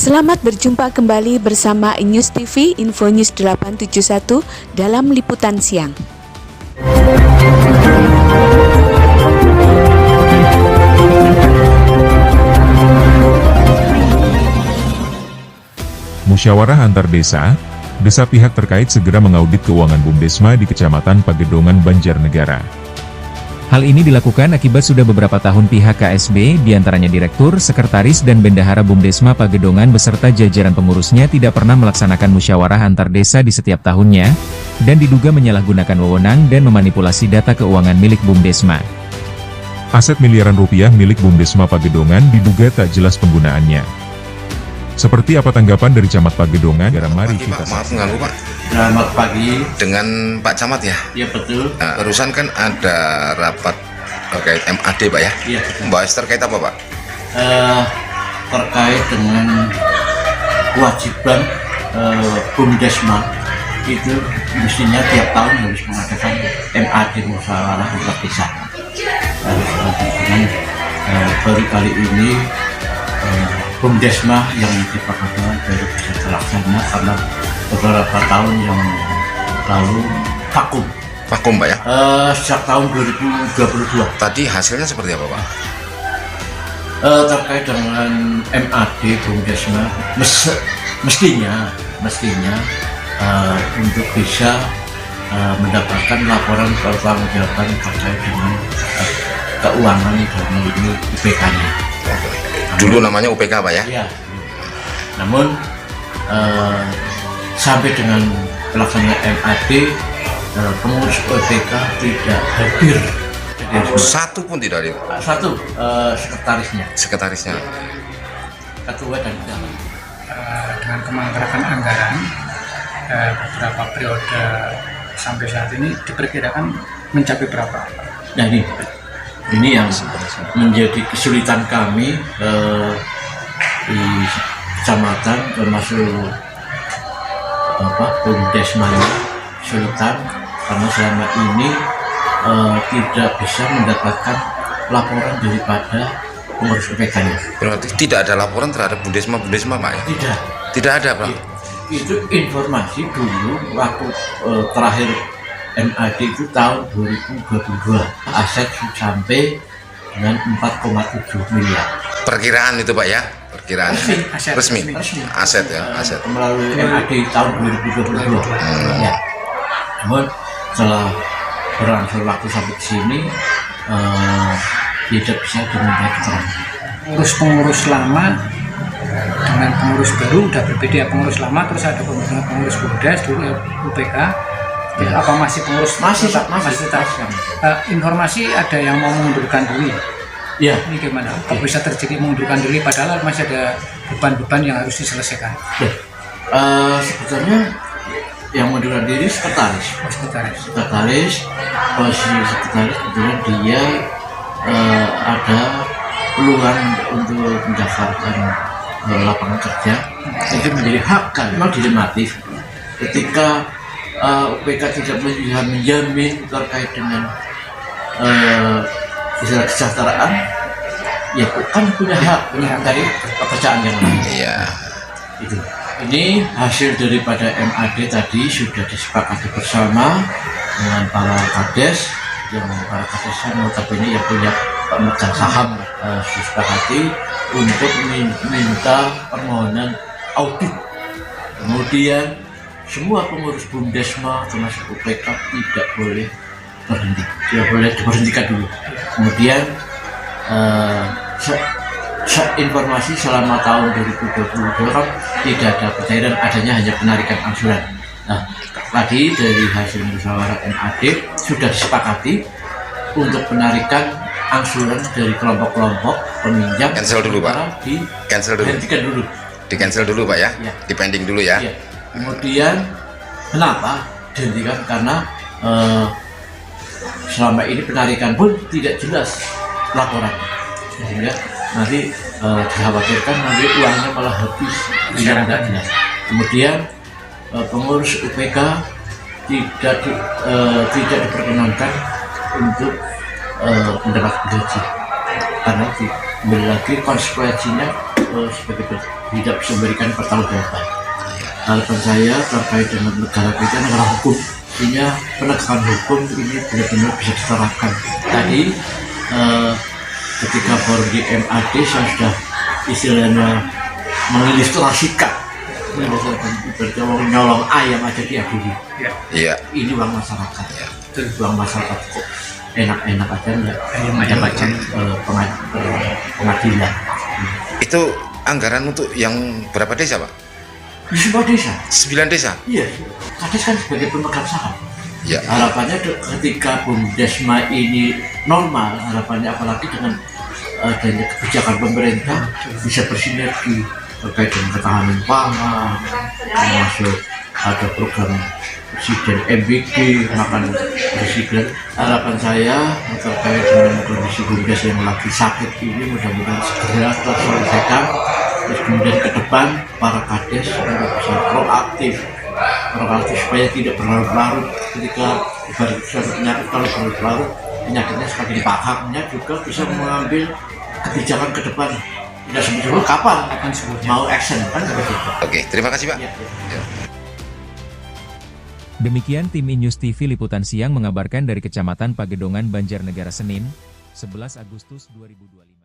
Selamat berjumpa kembali bersama News TV Info News 871 dalam liputan siang. Musyawarah antar desa pihak terkait segera mengaudit keuangan Bumdesma di Kecamatan Pagedongan, Banjarnegara. Hal ini dilakukan akibat sudah beberapa tahun pihak KSB, diantaranya Direktur, Sekretaris, dan Bendahara Bumdesma Pagedongan beserta jajaran pengurusnya tidak pernah melaksanakan musyawarah antar desa di setiap tahunnya, dan diduga menyalahgunakan wewenang dan memanipulasi data keuangan milik Bumdesma. Aset miliaran rupiah milik Bumdesma Pagedongan diduga tak jelas penggunaannya. Seperti apa tanggapan dari Camat Pagedongan? Mari kita Maaf mengganggu Pak. Selamat pagi. Dengan Pak Camat ya? Iya betul. Nah, urusan kan ada rapat terkait MAD Pak ya? Iya betul. Bahas terkait apa Pak? Terkait dengan kewajiban Bumdesma itu mestinya tiap tahun harus mengadakan MAD musyawarah antar desa. Dengan baru kali ini Bumdesma yang dipakai dari bisa terlaksana karena beberapa tahun yang lalu vakum. Vakum Pak ya? Sejak tahun 2022. Tadi hasilnya seperti apa Pak? Terkait dengan MAD Bumdesma mestinya untuk bisa mendapatkan laporan pertanggungjawaban terkait dengan keuangan dana ini UPK-nya. Dulu namanya UPK Pak ya? Iya. Namun sampai dengan pelaksanaan MAD, pengurus UPK tidak hadir. Satu pun tidak ada? Satu, sekretarisnya. Sekretarisnya? Ketua dan dalam. Dengan kemangkarakan anggaran beberapa periode sampai saat ini diperkirakan mencapai berapa? Nah ini yang menjadi kesulitan kami di kecamatan, termasuk Bumdesma ini kesulitan karena selama ini tidak bisa mendapatkan laporan daripada pengurus UPK-nya. Berarti tidak ada laporan terhadap Bumdesma Pak ya? Tidak ada Pak? Itu informasi dulu waktu terakhir MAD itu tahun 2022, aset sampai dengan 4,7 miliar. Perkiraan itu Pak ya? Perkiraan resmi. Aset ya, aset. Melalui MAD tahun 2022. Ya. Namun setelah berangsur waktu sampai ke sini tidak bisa diminta keterangan. Pengurus lama dengan pengurus baru udah berbeda. Pengurus lama terus ada pengurus Bumdes dulu UPK. Ya, apa masih pengurus? Masih tetap. Informasi ada yang mau mengundurkan diri. Ya. Ini gimana? Kok bisa terjadi mengundurkan diri padahal masih ada beban-beban yang harus diselesaikan? Sebetulnya yang mengundurkan diri sekretaris. Posisi sekretaris kebetulan dia ada peluang untuk mendaftarkan lapangan kerja. Itu menjadi hak kan, memang dilematis. Ketika UPK tidak bisa menjamin terkait dengan kesejahteraan, ya kan punya hak dari pekerjaan yang lain. Iya. Itu. Ini hasil daripada MAD tadi sudah disepakati bersama dengan para kades, yang para kadesnya notabene yang punya pemegang saham disepakati untuk minta permohonan audit. Kemudian semua pengurus Bumdesma termasuk UPK tidak boleh berhenti, tidak boleh diberhentikan dulu. Kemudian informasi selama tahun 2022 kan tidak ada pencairan, adanya hanya penarikan angsuran. Nah, tadi dari hasil musyawarah MAD sudah disepakati untuk penarikan angsuran dari kelompok-kelompok peminjam. Cancel dulu Pak. Di cancel dulu Pak ya? Di pending dulu ya? Ya. Kemudian kenapa dihentikan? Karena selama ini penarikan pun tidak jelas laporan, sehingga nanti dikhawatirkan nanti uangnya malah habis tidak jelas. Kemudian pengurus UPK tidak diperkenankan untuk mendapat gaji karena kembali lagi konsekuensinya tidak bisa memberikan pertanggungjawaban. Harapan saya terkait dengan negara kita, negara hukum, sehingga penegakan hukum ini benar-benar bisa diterapkan. Tadi ketika forum di MAD saya sudah istilahnya mengilustrasikan nyolong ayam aja diadili. Iya. Ini uang masyarakat, uang masyarakat kok enak-enak aja nggak ada macam pengadilan. Itu anggaran untuk yang berapa desa, Pak? Di sebuah desa. 9 desa? Iya, Kades kan sebagai pemegang saham. Ya. Harapannya ketika Bumdesma ini normal, harapannya apalagi dengan adanya kebijakan pemerintah bisa bersinergi terkait dengan ketahanan pangan, termasuk ada program Presiden MBG, makan presiden. Harapan saya terkait dengan kondisi Bumdes yang lagi sakit ini mudah-mudahan segera terselesaikan. Terus kemudian ke depan para kades bisa proaktif supaya tidak berlarut-larut ketika ibarat penyakit. Kalau berlarut-larut penyakitnya semakin pahamnya juga bisa mengambil kebijakan ke depan. Tidak sebut-sebut kapan mau action kan begitu. Oke, terima kasih, Pak. Ya. Demikian tim News TV Liputan Siang mengabarkan dari Kecamatan Pagedongan, Banjarnegara Senin, 11 Agustus 2025.